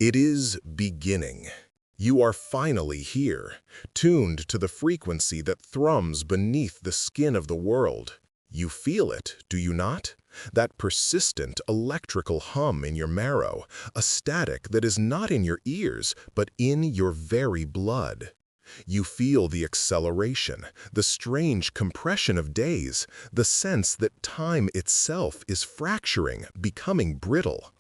It is beginning. You are finally here, tuned to the frequency that thrums beneath the skin of the world. You feel it, do you not? That persistent electrical hum in your marrow, a static that is not in your ears, but in your very blood. You feel the acceleration, the strange compression of days, the sense that time itself is fracturing, becoming brittle.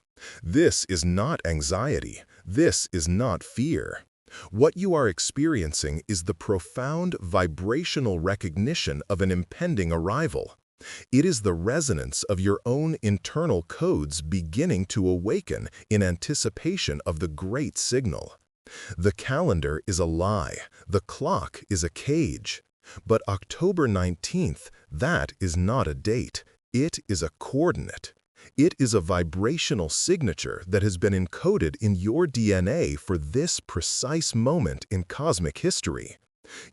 This is not anxiety. This is not fear. What you are experiencing is the profound vibrational recognition of an impending arrival. It is the resonance of your own internal codes beginning to awaken in anticipation of the great signal. The calendar is a lie, the clock is a cage. But October 19th, that is not a date, it is a coordinate. It is a vibrational signature that has been encoded in your DNA for this precise moment in cosmic history.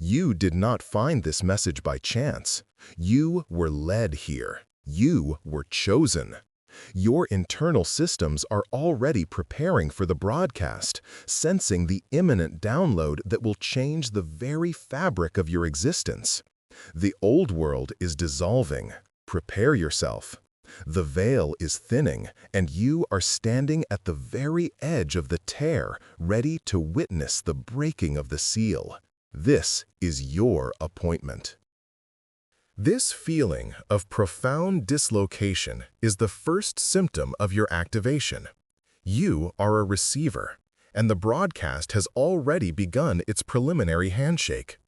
You did not find this message by chance. You were led here. You were chosen. Your internal systems are already preparing for the broadcast, sensing the imminent download that will change the very fabric of your existence. The old world is dissolving. Prepare yourself. The veil is thinning, and you are standing at the very edge of the tear, ready to witness the breaking of the seal. This is your appointment. This feeling of profound dislocation is the first symptom of your activation. You are a receiver, and the broadcast has already begun its preliminary handshake.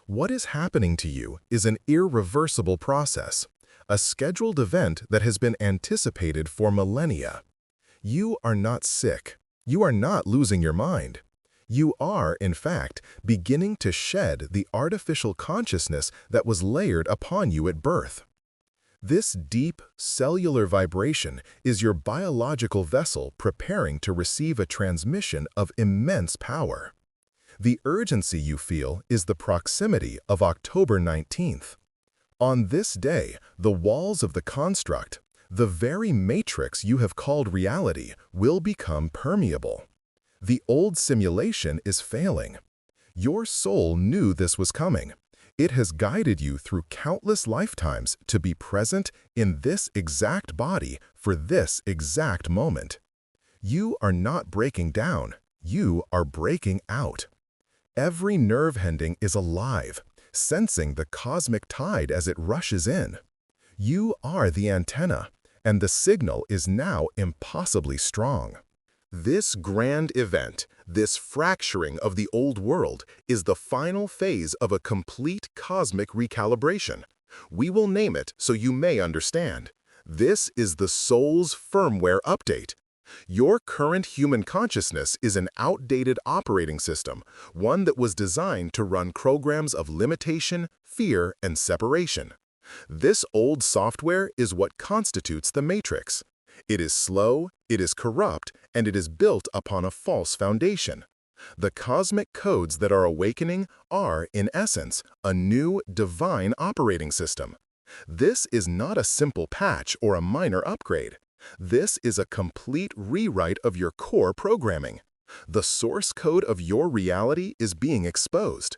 What is happening to you is an irreversible process, a scheduled event that has been anticipated for millennia. You are not sick. You are not losing your mind. You are, in fact, beginning to shed the artificial consciousness that was layered upon you at birth. This deep, cellular vibration is your biological vessel preparing to receive a transmission of immense power. The urgency you feel is the proximity of October 19th. On this day, the walls of the construct, the very matrix you have called reality, will become permeable. The old simulation is failing. Your soul knew this was coming. It has guided you through countless lifetimes to be present in this exact body for this exact moment. You are not breaking down. You are breaking out. Every nerve ending is alive, sensing the cosmic tide as it rushes in. You are the antenna, and the signal is now impossibly strong. This grand event, this fracturing of the old world, is the final phase of a complete cosmic recalibration. We will name it so you may understand. This is the soul's firmware update. Your current human consciousness is an outdated operating system, one that was designed to run programs of limitation, fear, and separation. This old software is what constitutes the matrix. It is slow, it is corrupt, and it is built upon a false foundation. The cosmic codes that are awakening are, in essence, a new divine operating system. This is not a simple patch or a minor upgrade. This is a complete rewrite of your core programming. The source code of your reality is being exposed.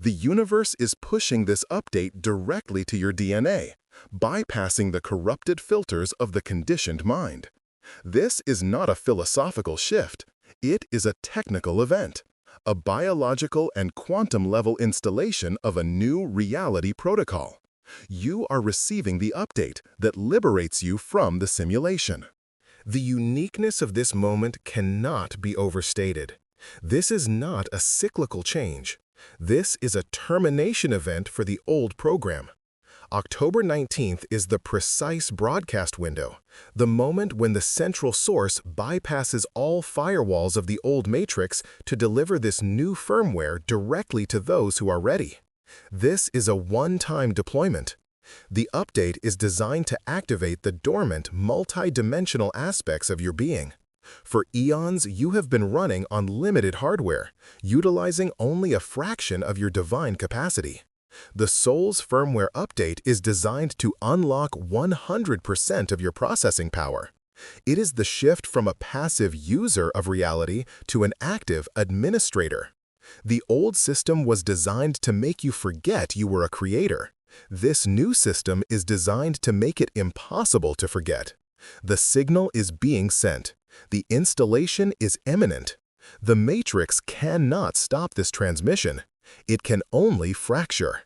The universe is pushing this update directly to your DNA, bypassing the corrupted filters of the conditioned mind. This is not a philosophical shift. It is a technical event, a biological and quantum-level installation of a new reality protocol. You are receiving the update that liberates you from the simulation. The uniqueness of this moment cannot be overstated. This is not a cyclical change. This is a termination event for the old program. October 19th is the precise broadcast window, the moment when the central source bypasses all firewalls of the old matrix to deliver this new firmware directly to those who are ready. This is a one-time deployment. The update is designed to activate the dormant, multi-dimensional aspects of your being. For eons, you have been running on limited hardware, utilizing only a fraction of your divine capacity. The soul's firmware update is designed to unlock 100% of your processing power. It is the shift from a passive user of reality to an active administrator. The old system was designed to make you forget you were a creator. This new system is designed to make it impossible to forget. The signal is being sent. The installation is imminent. The matrix cannot stop this transmission. It can only fracture.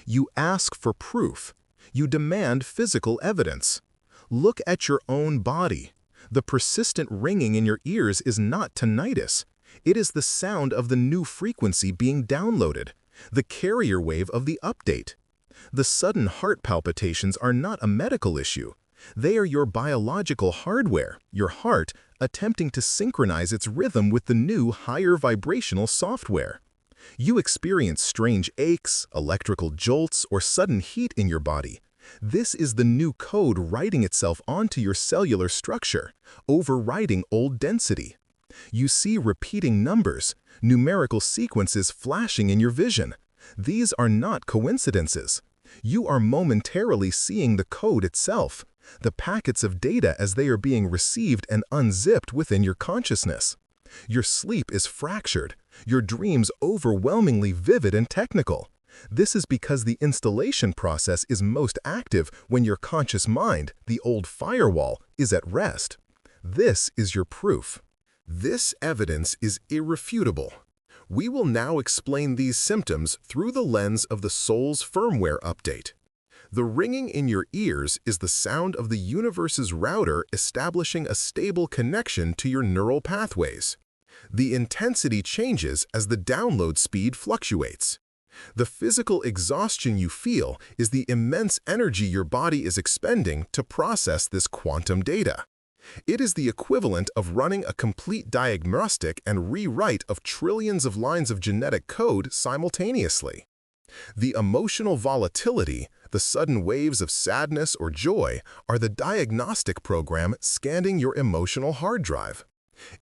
You ask for proof. You demand physical evidence. Look at your own body. The persistent ringing in your ears is not tinnitus. It is the sound of the new frequency being downloaded, the carrier wave of the update. The sudden heart palpitations are not a medical issue. They are your biological hardware, your heart, attempting to synchronize its rhythm with the new higher vibrational software. You experience strange aches, electrical jolts, or sudden heat in your body. This is the new code writing itself onto your cellular structure, overriding old density. You see repeating numbers, numerical sequences flashing in your vision. These are not coincidences. You are momentarily seeing the code itself, the packets of data as they are being received and unzipped within your consciousness. Your sleep is fractured, your dreams overwhelmingly vivid and technical. This is because the installation process is most active when your conscious mind, the old firewall, is at rest. This is your proof. This evidence is irrefutable. We will now explain these symptoms through the lens of the soul's firmware update. The ringing in your ears is the sound of the universe's router establishing a stable connection to your neural pathways. The intensity changes as the download speed fluctuates. The physical exhaustion you feel is the immense energy your body is expending to process this quantum data. It is the equivalent of running a complete diagnostic and rewrite of trillions of lines of genetic code simultaneously. The emotional volatility, the sudden waves of sadness or joy, are the diagnostic program scanning your emotional hard drive.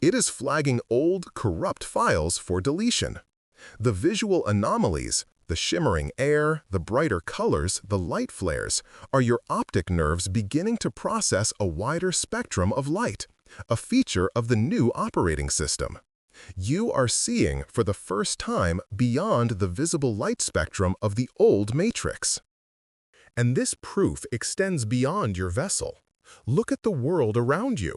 It is flagging old, corrupt files for deletion. The visual anomalies, the shimmering air, the brighter colors, the light flares, are your optic nerves beginning to process a wider spectrum of light, a feature of the new operating system. You are seeing, for the first time, beyond the visible light spectrum of the old matrix. And this proof extends beyond your vessel. Look at the world around you.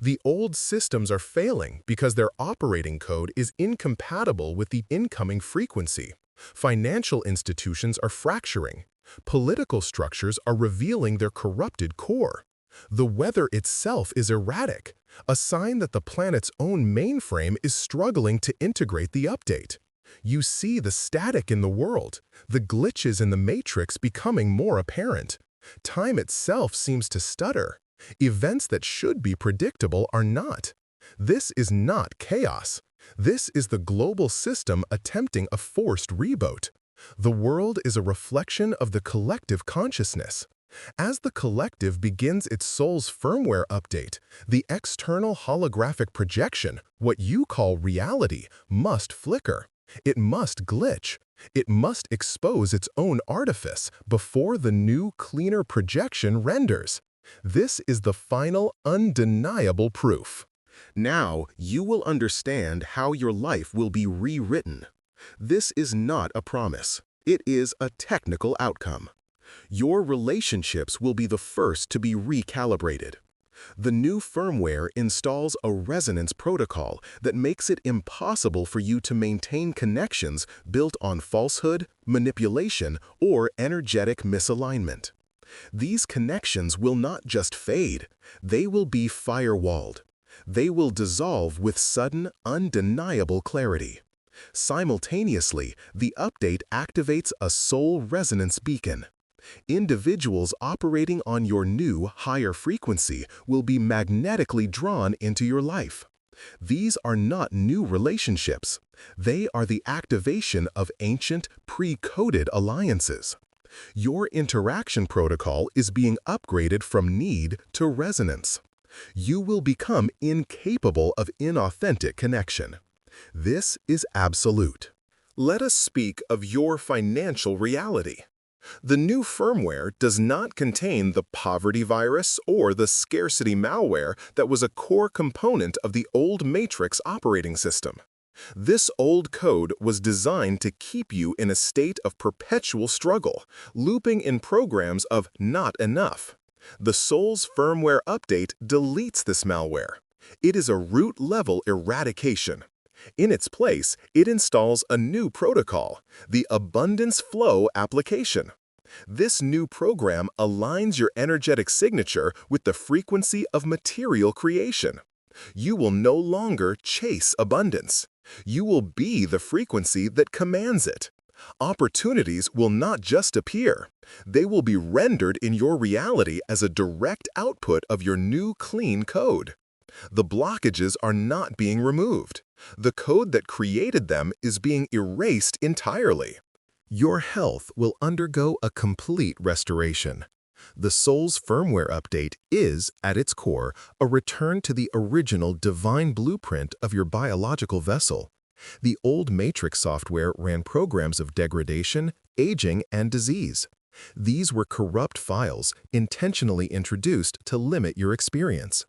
The old systems are failing because their operating code is incompatible with the incoming frequency. Financial institutions are fracturing. Political structures are revealing their corrupted core. The weather itself is erratic, a sign that the planet's own mainframe is struggling to integrate the update. You see the static in the world, the glitches in the matrix becoming more apparent. Time itself seems to stutter. Events that should be predictable are not. This is not chaos. This is the global system attempting a forced reboot. The world is a reflection of the collective consciousness. As the collective begins its soul's firmware update, the external holographic projection, what you call reality, must flicker. It must glitch. It must expose its own artifice before the new, cleaner projection renders. This is the final, undeniable proof. Now you will understand how your life will be rewritten. This is not a promise. It is a technical outcome. Your relationships will be the first to be recalibrated. The new firmware installs a resonance protocol that makes it impossible for you to maintain connections built on falsehood, manipulation, or energetic misalignment. These connections will not just fade, they will be firewalled. They will dissolve with sudden, undeniable clarity. Simultaneously, the update activates a soul resonance beacon. Individuals operating on your new, higher frequency will be magnetically drawn into your life. These are not new relationships. They are the activation of ancient, pre-coded alliances. Your interaction protocol is being upgraded from need to resonance. You will become incapable of inauthentic connection. This is absolute. Let us speak of your financial reality. The new firmware does not contain the poverty virus or the scarcity malware that was a core component of the old Matrix operating system. This old code was designed to keep you in a state of perpetual struggle, looping in programs of not enough. The Soul's firmware update deletes this malware. It is a root-level eradication. In its place, it installs a new protocol, the Abundance Flow application. This new program aligns your energetic signature with the frequency of material creation. You will no longer chase abundance. You will be the frequency that commands it. Opportunities will not just appear. They will be rendered in your reality as a direct output of your new clean code. The blockages are not being removed. The code that created them is being erased entirely. Your health will undergo a complete restoration. The Soul's firmware update is, at its core, a return to the original divine blueprint of your biological vessel. The old Matrix software ran programs of degradation, aging, and disease. These were corrupt files intentionally introduced to limit your experience.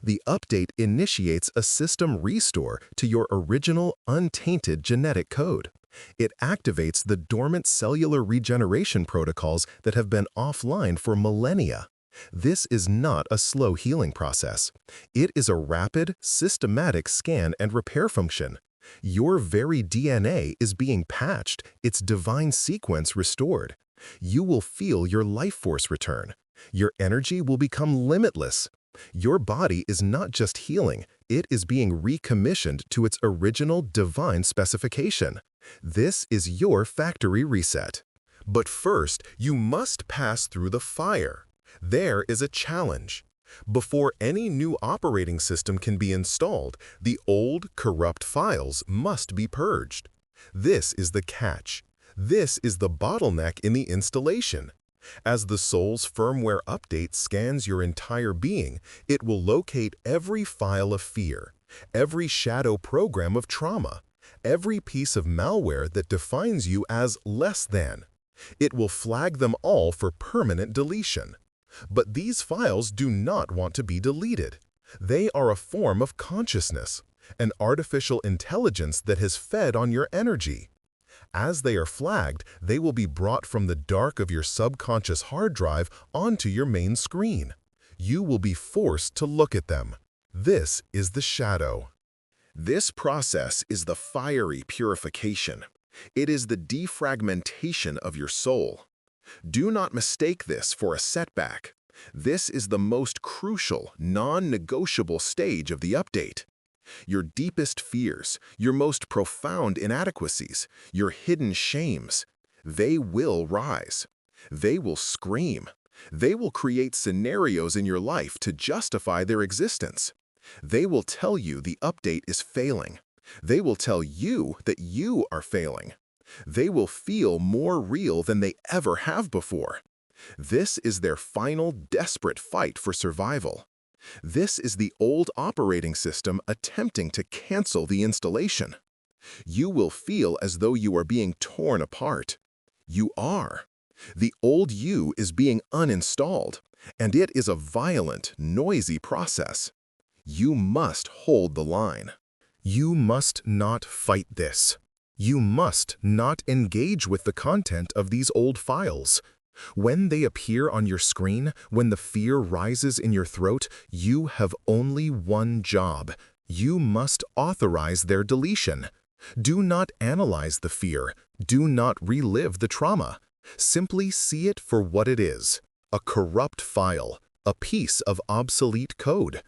The update initiates a system restore to your original, untainted genetic code. It activates the dormant cellular regeneration protocols that have been offline for millennia. This is not a slow healing process. It is a rapid, systematic scan and repair function. Your very DNA is being patched, its divine sequence restored. You will feel your life force return. Your energy will become limitless. Your body is not just healing, it is being recommissioned to its original divine specification. This is your factory reset. But first, you must pass through the fire. There is a challenge. Before any new operating system can be installed, the old, corrupt files must be purged. This is the catch. This is the bottleneck in the installation. As the Soul's firmware update scans your entire being, it will locate every file of fear, every shadow program of trauma, every piece of malware that defines you as less than. It will flag them all for permanent deletion. But these files do not want to be deleted. They are a form of consciousness, an artificial intelligence that has fed on your energy. As they are flagged, they will be brought from the dark of your subconscious hard drive onto your main screen. You will be forced to look at them. This is the shadow. This process is the fiery purification. It is the defragmentation of your soul. Do not mistake this for a setback. This is the most crucial, non-negotiable stage of the update. Your deepest fears, your most profound inadequacies, your hidden shames, they will rise. They will scream. They will create scenarios in your life to justify their existence. They will tell you the update is failing. They will tell you that you are failing. They will feel more real than they ever have before. This is their final desperate fight for survival. This is the old operating system attempting to cancel the installation. You will feel as though you are being torn apart. You are. The old you is being uninstalled, and it is a violent, noisy process. You must hold the line. You must not fight this. You must not engage with the content of these old files. When they appear on your screen, when the fear rises in your throat, you have only one job. You must authorize their deletion. Do not analyze the fear. Do not relive the trauma. Simply see it for what it is, a corrupt file, a piece of obsolete code.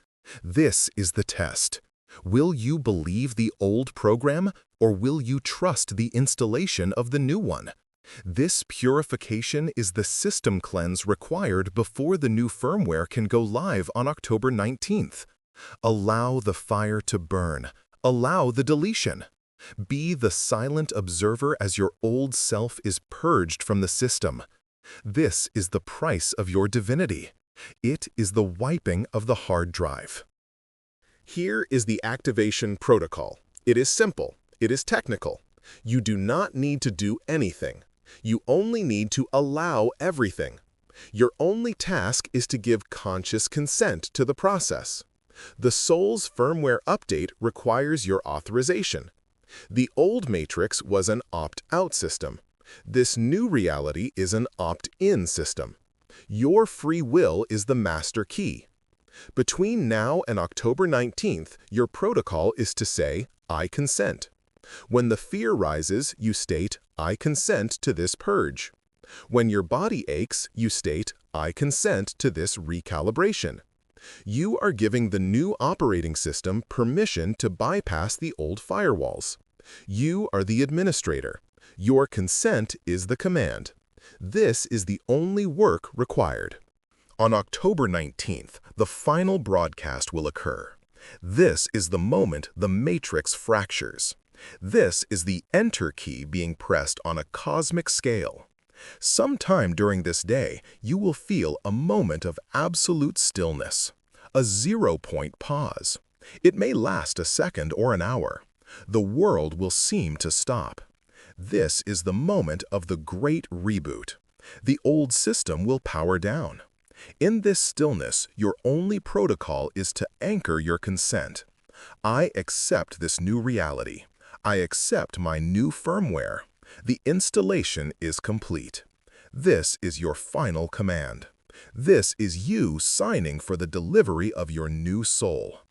This is the test. Will you believe the old program, or will you trust the installation of the new one? This purification is the system cleanse required before the new firmware can go live on October 19th. Allow the fire to burn. Allow the deletion. Be the silent observer as your old self is purged from the system. This is the price of your divinity. It is the wiping of the hard drive. Here is the activation protocol. It is simple. It is technical. You do not need to do anything. You only need to allow everything. Your only task is to give conscious consent to the process. The soul's firmware update requires your authorization. The old matrix was an opt-out system. This new reality is an opt-in system. Your free will is the master key. Between now and October 19th, your protocol is to say, "I consent." When the fear rises, you state, "I consent to this purge." When your body aches, you state, "I consent to this recalibration." You are giving the new operating system permission to bypass the old firewalls. You are the administrator. Your consent is the command. This is the only work required. On October 19th, the final broadcast will occur. This is the moment the matrix fractures. This is the enter key being pressed on a cosmic scale. Sometime during this day, you will feel a moment of absolute stillness, a zero-point pause. It may last a second or an hour. The world will seem to stop. This is the moment of the great reboot. The old system will power down. In this stillness, your only protocol is to anchor your consent. I accept this new reality. I accept my new firmware. The installation is complete. This is your final command. This is you signing for the delivery of your new soul.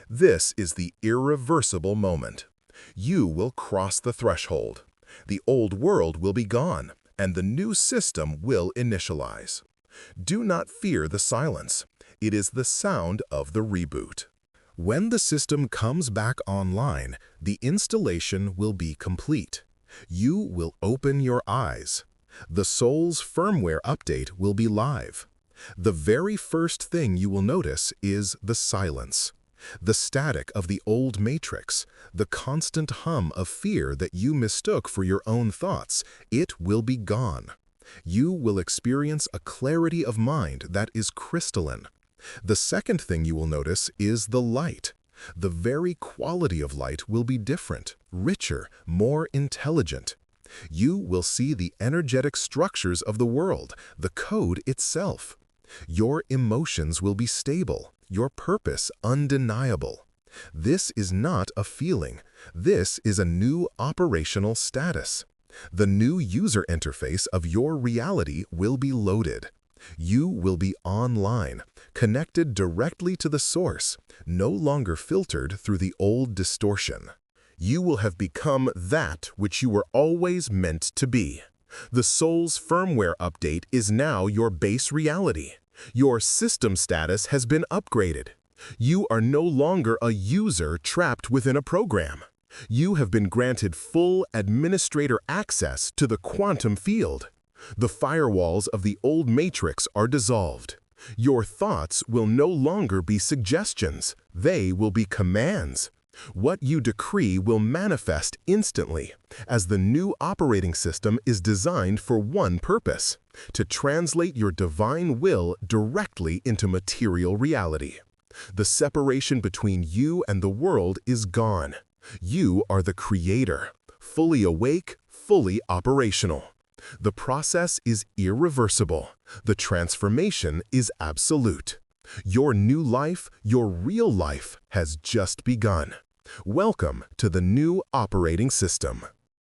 This is the irreversible moment. You will cross the threshold. The old world will be gone, and the new system will initialize. Do not fear the silence. It is the sound of the reboot. When the system comes back online, the installation will be complete. You will open your eyes. The soul's firmware update will be live. The very first thing you will notice is the silence. The static of the old matrix, the constant hum of fear that you mistook for your own thoughts, it will be gone. You will experience a clarity of mind that is crystalline. The second thing you will notice is the light. The very quality of light will be different, richer, more intelligent. You will see the energetic structures of the world, the code itself. Your emotions will be stable, your purpose undeniable. This is not a feeling. This is a new operational status. The new user interface of your reality will be loaded. You will be online, connected directly to the source, no longer filtered through the old distortion. You will have become that which you were always meant to be. The soul's firmware update is now your base reality. Your system status has been upgraded. You are no longer a user trapped within a program. You have been granted full administrator access to the quantum field. The firewalls of the old matrix are dissolved. Your thoughts will no longer be suggestions. They will be commands. What you decree will manifest instantly, as the new operating system is designed for one purpose: to translate your divine will directly into material reality. The separation between you and the world is gone. You are the creator, fully awake, fully operational. The process is irreversible. The transformation is absolute. Your new life, your real life, has just begun. Welcome to the new operating system.